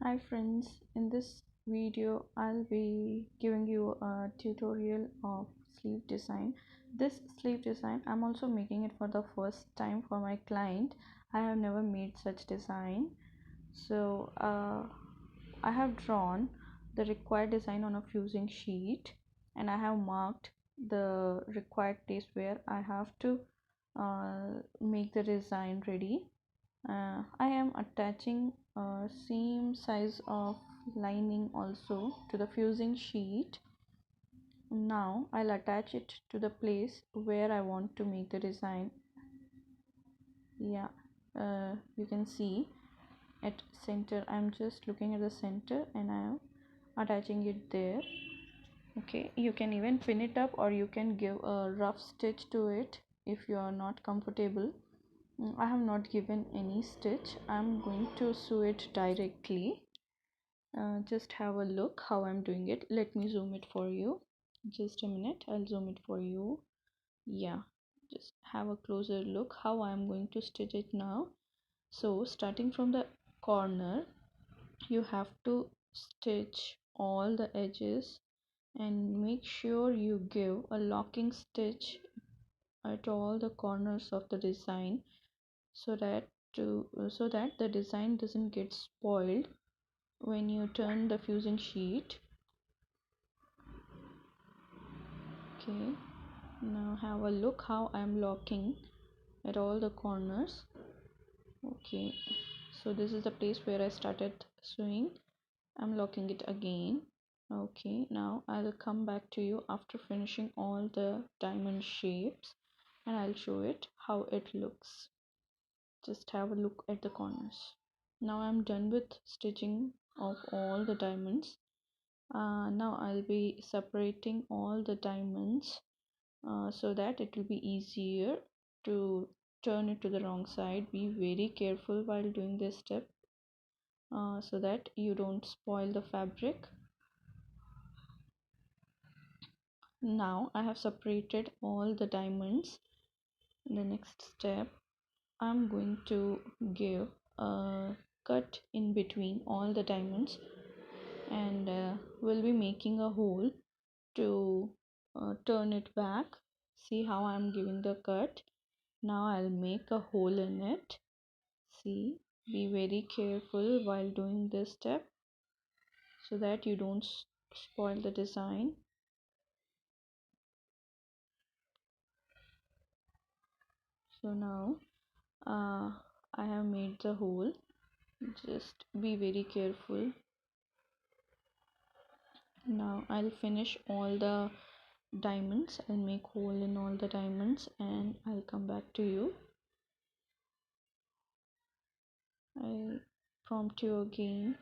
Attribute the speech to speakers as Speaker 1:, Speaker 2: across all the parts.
Speaker 1: Hi friends, in this video I'll be giving you a tutorial of sleeve design. This sleeve design I'm also making it for the first time for my client. I have never made such design. So I have drawn the required design on a fusing sheet and I have marked the required place where I have to make the design ready. I am attaching a same size of lining also to the fusing sheet. Now I'll attach it to the place where I want to make the design. Yeah, you can see at center. I'm just looking at the center and I am attaching it there. Okay, you can even pin it up or you can give a rough stitch to it if you are not comfortable. I have not given any stitch. I'm going to sew it directly. Just have a look how I'm doing it. Let me zoom it for you. Just a minute, I'll zoom it for you. Yeah, just have a closer look how I'm going to stitch it now. So starting from the corner, you have to stitch all the edges and make sure you give a locking stitch at all the corners of the design so that the design doesn't get spoiled when you turn the fusing sheet. Okay, now have a look how I'm locking at all the corners. Okay, so this is the place where I started sewing. I'm locking it again. Okay, now I'll come back to you after finishing all the diamond shapes and I'll show it how it looks. Just have a look at the corners. Now I'm done with stitching of all the diamonds. Now I'll be separating all the diamonds so that it will be easier to turn it to the wrong side. Be very careful while doing this step so that you don't spoil the fabric. Now I have separated all the diamonds. In the next step I'm going to give a cut in between all the diamonds and we'll be making a hole to turn it back. See how I'm giving the cut. Now I'll make a hole in it. See, be very careful while doing this step so that you don't spoil the design. So now I have made the hole. Just be very careful. Now I'll finish all the diamonds. I'll make hole in all the diamonds and I'll come back to you. I prompt you again,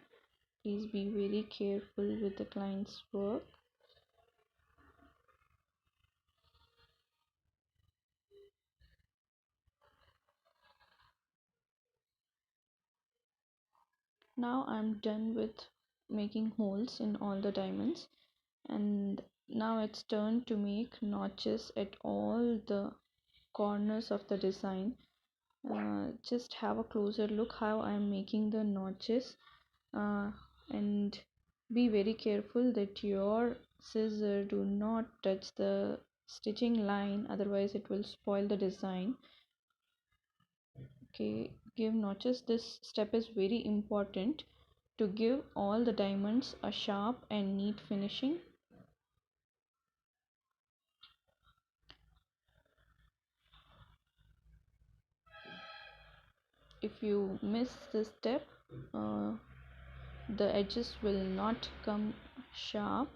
Speaker 1: please be very careful with the client's work. Now I'm done with making holes in all the diamonds and now it's turn to make notches at all the corners of the design. Just have a closer look how I'm making the notches and be very careful that your scissor do not touch the stitching line, otherwise it will spoil the design. Okay, give notches. This step is very important to give all the diamonds a sharp and neat finishing. If you miss this step, the edges will not come sharp.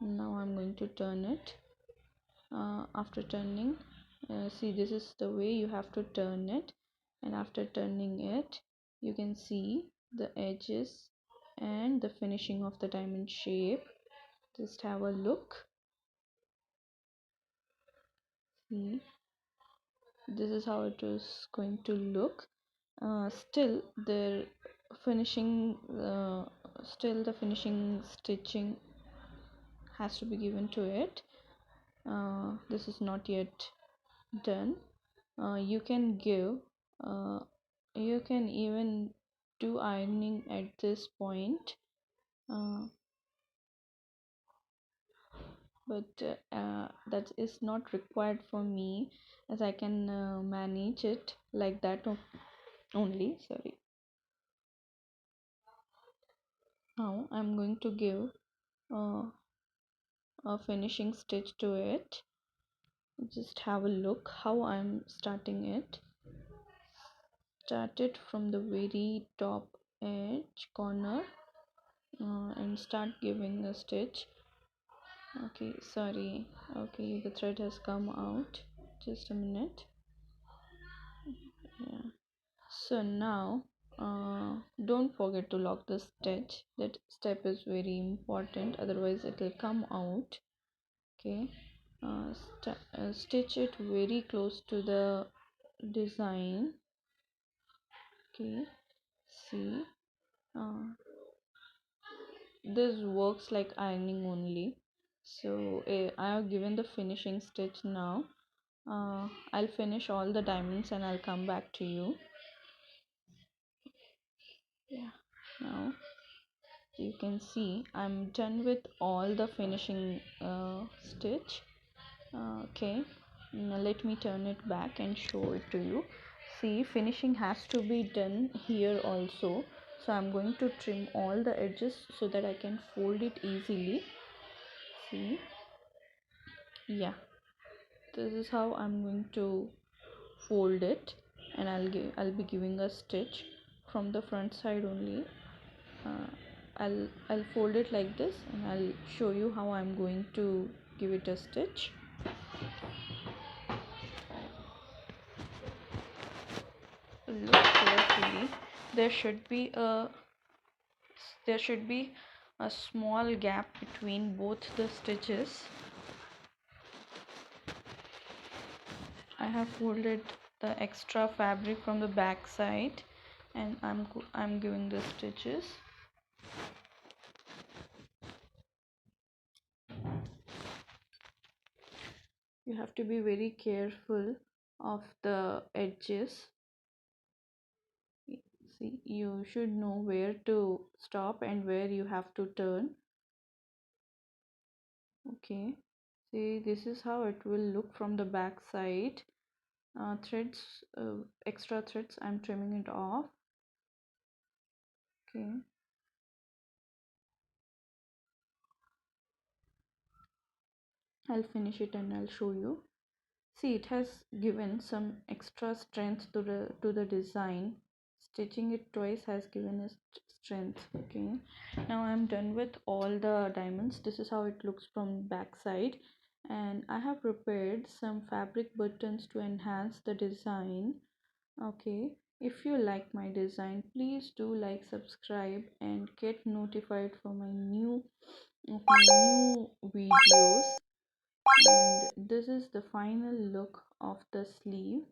Speaker 1: Now I'm going to turn it. After turning, see, this is the way you have to turn it, and after turning it you can see the edges and the finishing of the diamond shape. Just have a look. See, this is how it is going to look. Still the finishing still the finishing stitching has to be given to it. This is not yet done. You can give you can even do ironing at this point, uh, but that is not required for me, as I can manage it like that only. Sorry. Now I'm going to give uh, a finishing stitch to it. Just have a look how I'm starting it. Start it from the very top edge corner, and start giving a stitch. Okay, sorry. Okay, the thread has come out. Just a minute. Yeah. So now, don't forget to lock the stitch. That step is very important, otherwise it will come out. Okay. Stitch it very close to the design. Okay. See. Uh, this works like ironing only. So I have given the finishing stitch now. I'll finish all the diamonds and I'll come back to you. Yeah. Now you can see I'm done with all the finishing stitch. Okay, now let me turn it back and show it to you. See, finishing has to be done here also, so I'm going to trim all the edges so that I can fold it easily. See, yeah, this is how I'm going to fold it, and I'll be giving a stitch from the front side only. uh, I'll fold it like this, and I'll show you how I'm going to give it a stitch. Look carefully. there should be a there should be a small gap between both the stitches. I have folded the extra fabric from the back side, and I'm giving the stitches. You have to be very careful of the edges. See, you should know where to stop and where you have to turn. Okay, see, this is how it will look from the back side. Threads, extra threads, I'm trimming it off. Okay, I'll finish it and I'll show you. See, it has given some extra strength to the design. Stitching it twice has given us strength. Okay, now I'm done with all the diamonds. This is how it looks from back side, and I have prepared some fabric buttons to enhance the design. Okay, if you like my design, please do like, subscribe, and get notified for my new videos. And this is the final look of the sleeve.